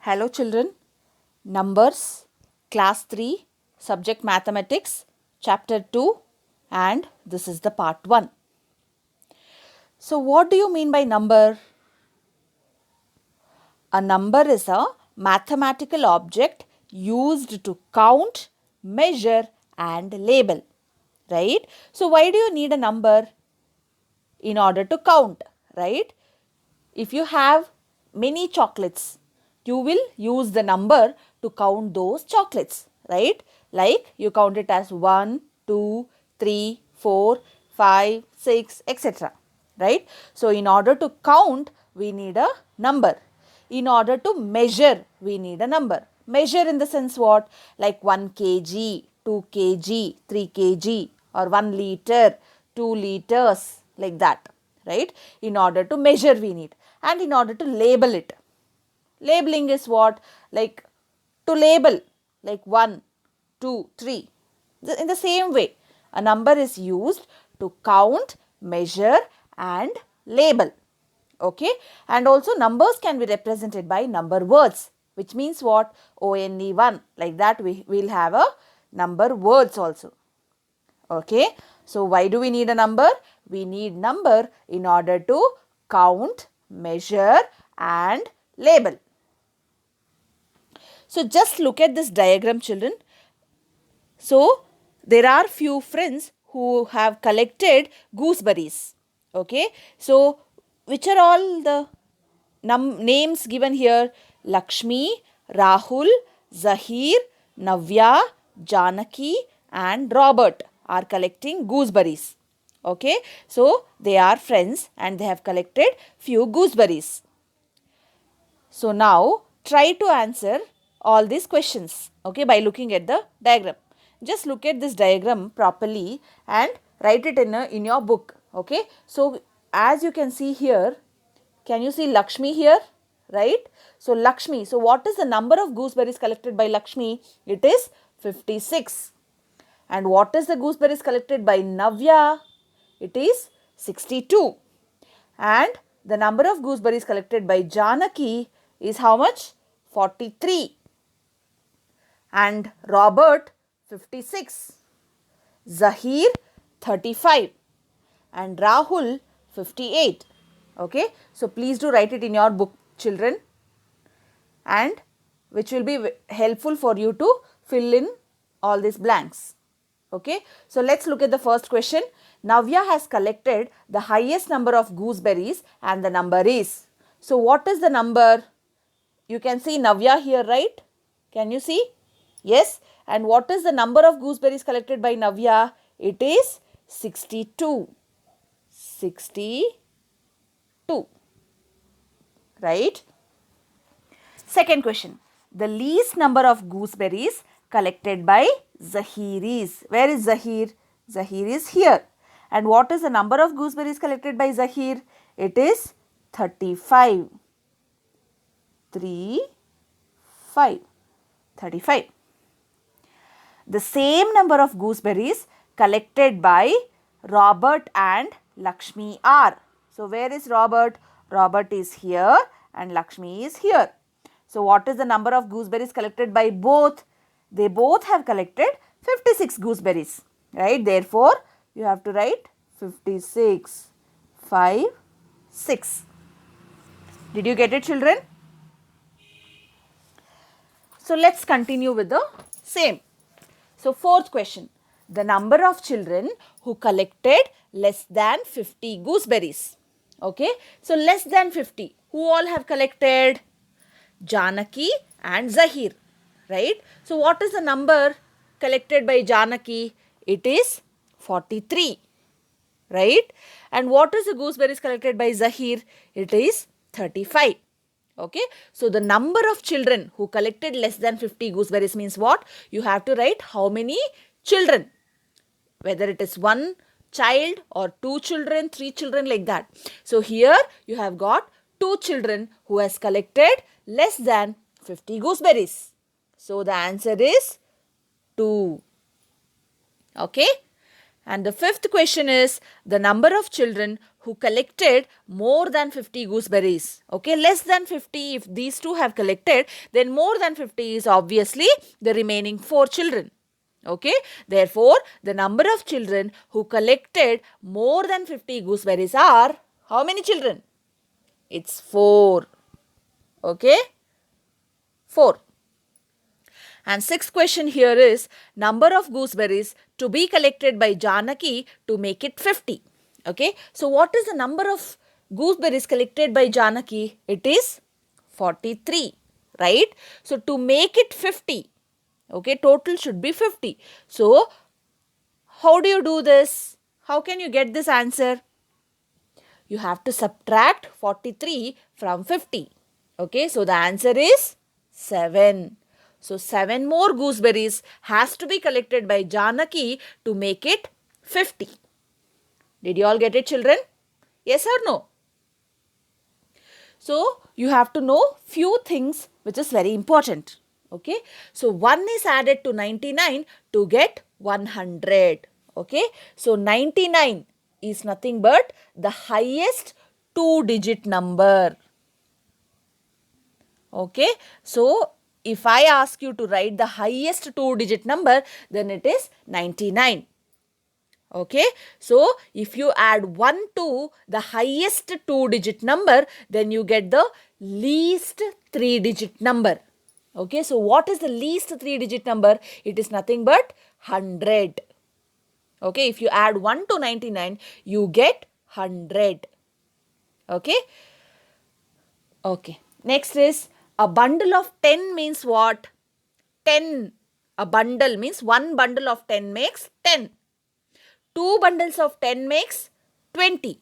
Hello children, Numbers, Class 3, Subject Mathematics, Chapter 2 and this is the part 1. So what do you mean by number? A number is a mathematical object used to count, measure and label, right? So why do you need a number? In order to count, right? If you have many chocolates, you will use the number to count those chocolates, right? Like you count it as 1, 2, 3, 4, 5, 6, etc. Right? So in order to count, we need a number. In order to measure, we need a number. Measure in the sense what? Like 1 kg, 2 kg, 3 kg or 1 liter, 2 liters, like that, right? In order to measure we need, and in order to label it. Labeling is what? Like to label, like 1, 2, 3. In the same way, a number is used to count, measure and label. Okay, and also numbers can be represented by number words, which means what? ONE1, like that we will have a number words also. Okay, so why do we need a number? We need number in order to count, measure and label. So just look at this diagram, children. So there are few friends who have collected gooseberries. Okay, so which are all the names given here? Lakshmi, Rahul, Zahir, Navya, Janaki and Robert are collecting gooseberries. Okay, so they are friends and they have collected few gooseberries. So now try to answer all these questions, okay, by looking at the diagram. Just look at this diagram properly and write it in your book. Okay, so as you can see here, can you see Lakshmi here? Right? So Lakshmi, so what is the number of gooseberries collected by Lakshmi? It is 56. And what is the gooseberries collected by Navya? It is 62. And the number of gooseberries collected by Janaki is how much? 43. And Robert, 56. Zahir, 35. And Rahul, 58. Okay, so please do write it in your book, children, and which will be helpful for you to fill in all these blanks. Okay, so let's look at the first question. Navya has collected the highest number of gooseberries and the number is. So what is the number? You can see Navya here, right? Can you see? Yes. And what is the number of gooseberries collected by Navya? It is 62. 62. Right? Second question. The least number of gooseberries collected by Zahir is. Where is Zahir? Zahir is here. And what is the number of gooseberries collected by Zahir? It is 35. 35. The same number of gooseberries collected by Robert and Lakshmi are. So where is Robert? Robert is here and Lakshmi is here. So what is the number of gooseberries collected by both? They both have collected 56 gooseberries, right? Therefore, you have to write 56, 5, 6. Did you get it, children? So let's continue with the same. So fourth question. The number of children who collected less than 50 gooseberries. Okay. So less than 50. Who all have collected? Janaki and Zahir. Right. So what is the number collected by Janaki? It is 43. Right. And what is the gooseberries collected by Zahir? It is 35. Okay. So the number of children who collected less than 50 gooseberries means what? You have to write how many children. Whether it is one child or two children, three children, like that. So here you have got two children who has collected less than 50 gooseberries. So the answer is 2. Okay. And the fifth question is the number of children who collected more than 50 gooseberries. Okay, less than 50, if these two have collected, then more than 50 is obviously the remaining 4 children. Okay, therefore, the number of children who collected more than 50 gooseberries are how many children? It's 4. Okay, 4. And sixth question here is number of gooseberries to be collected by Janaki to make it 50. Okay, so what is the number of gooseberries collected by Janaki? It is 43, right? So to make it 50, okay, total should be 50. So how do you do this? How can you get this answer? You have to subtract 43 from 50. Okay, so the answer is 7. So 7 more gooseberries has to be collected by Janaki to make it 50. Did you all get it, children? Yes or no? So you have to know few things which is very important. Okay, so 1 is added to 99 to get 100. Okay, so 99 is nothing but the highest 2-digit number. Okay, so if I ask you to write the highest 2-digit number, then it is 99. Okay, so if you add 1 to the highest 2-digit number, then you get the least 3-digit number. Okay, so what is the least 3-digit number? It is nothing but 100. Okay, if you add 1 to 99, you get 100. Okay. Okay, next is a bundle of 10 means what? 10. A bundle means one bundle of 10 makes 10. 2 bundles of 10 makes 20.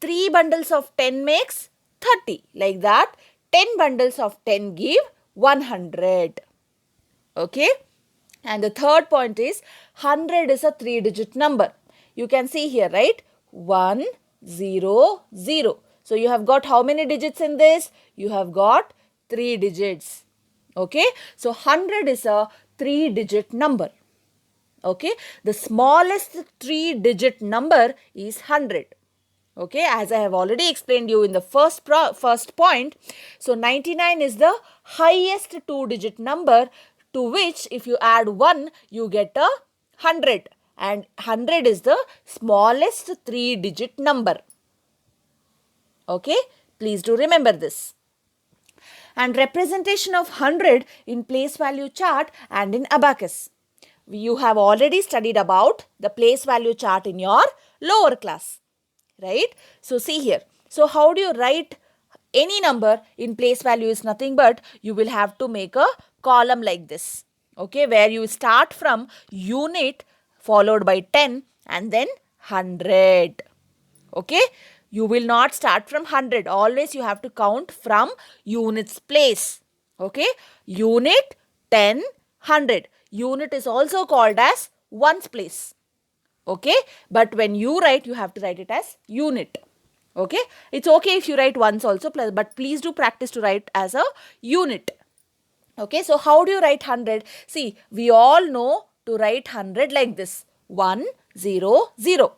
3 bundles of 10 makes 30. Like that, 10 bundles of 10 give 100. Okay. And the third point is 100 is a 3-digit number. You can see here, right? 1, 0, 0. So you have got how many digits in this? You have got 3 digits. Okay. So 100 is a 3-digit number. Okay. The smallest 3-digit number is 100. Okay. As I have already explained you in the first point. So 99 is the highest 2-digit number, to which if you add 1, you get a 100. And 100 is the smallest 3-digit number. Okay, please do remember this. And representation of 100 in place value chart and in abacus. You have already studied about the place value chart in your lower class, right? So see here. So how do you write any number in place value? Is nothing but you will have to make a column like this. Okay, where you start from unit followed by 10 and then 100. Okay. You will not start from 100. Always you have to count from units place. Okay. Unit, 10, 100. Unit is also called as ones place. Okay. But when you write, you have to write it as unit. Okay. It's okay if you write ones also, but please do practice to write as a unit. Okay. So how do you write 100? See, we all know to write 100 like this. 1, 0, 0.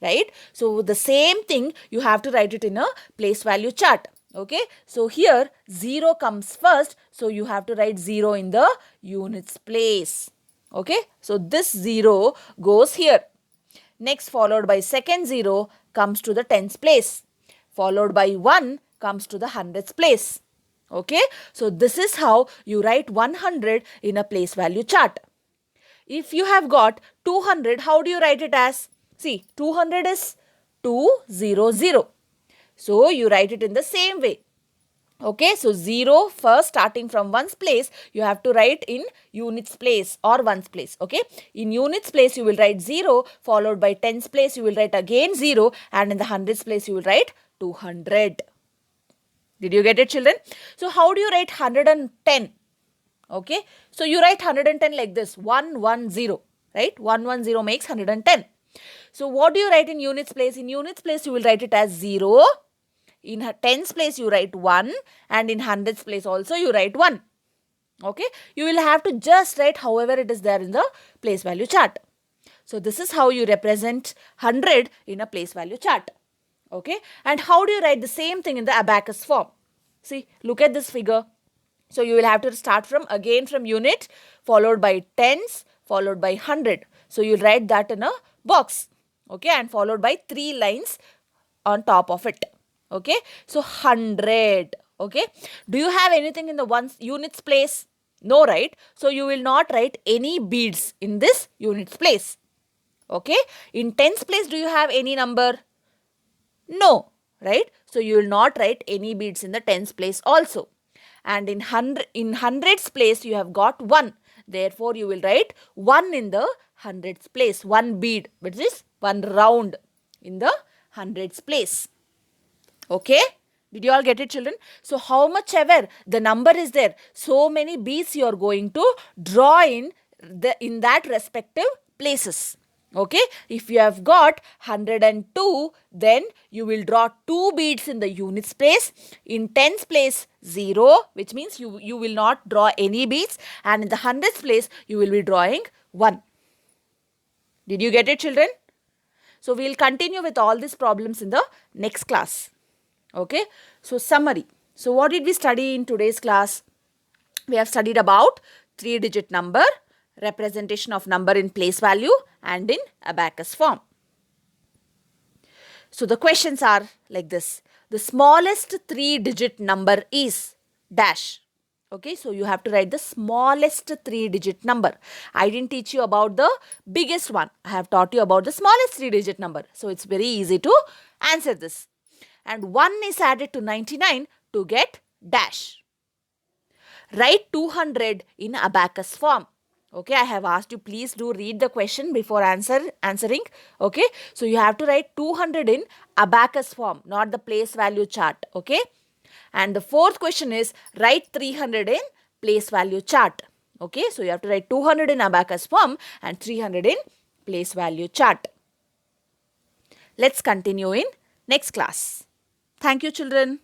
Right? So the same thing you have to write it in a place value chart. Okay. So here 0 comes first. So you have to write 0 in the units place. Okay. So this 0 goes here. Next, followed by second 0 comes to the tens place. Followed by 1 comes to the hundreds place. Okay. So this is how you write 100 in a place value chart. If you have got 200, how do you write it as? See, 200 is 200. So you write it in the same way. Okay, so 0 first starting from ones place, you have to write in units place or ones place. Okay, in units place you will write 0, followed by tens place you will write again 0, and in the hundreds place you will write 200. Did you get it, children? So how do you write 110? Okay, so you write 110 like this, 110, right? 110 makes 110. So what do you write in units place? In units place you will write it as 0. In tens place you write 1, and in hundreds place also you write 1. Okay, you will have to just write however it is there in the place value chart. So this is how you represent 100 in a place value chart. Okay, and how do you write the same thing in the abacus form? See, look at this figure. So you will have to start from unit, followed by tens, followed by 100. So you'll write that in a box. Okay, and followed by 3 lines on top of it. Okay, so 100. Okay, do you have anything in the units place? No, right? So you will not write any beads in this units place. Okay, in tens place, do you have any number? No, right? So you will not write any beads in the tens place also. And in hundreds place, you have got 1. Therefore, you will write 1 in the hundreds place, 1 bead, which is 1 round in the hundreds place. Okay? Did you all get it, children? So, how much ever the number is there, so many beads you are going to draw in that respective places. Okay? If you have got 102, then you will draw 2 beads in the units place. In tens place, 0, which means you will not draw any beads. And in the hundreds place, you will be drawing 1. Did you get it, children? So, we will continue with all these problems in the next class. Okay, so summary. So what did we study in today's class? We have studied about 3-digit number, representation of number in place value and in abacus form. So the questions are like this. The smallest 3-digit number is dash. Okay, so you have to write the smallest 3-digit number. I didn't teach you about the biggest one. I have taught you about the smallest 3-digit number. So it's very easy to answer this. And 1 is added to 99 to get dash. Write 200 in abacus form. Okay, I have asked you, please do read the question before answering. Okay, so you have to write 200 in abacus form, not the place value chart. Okay, and the fourth question is write 300 in place value chart. Okay, so you have to write 200 in abacus form and 300 in place value chart. Let's continue in next class. Thank you, children.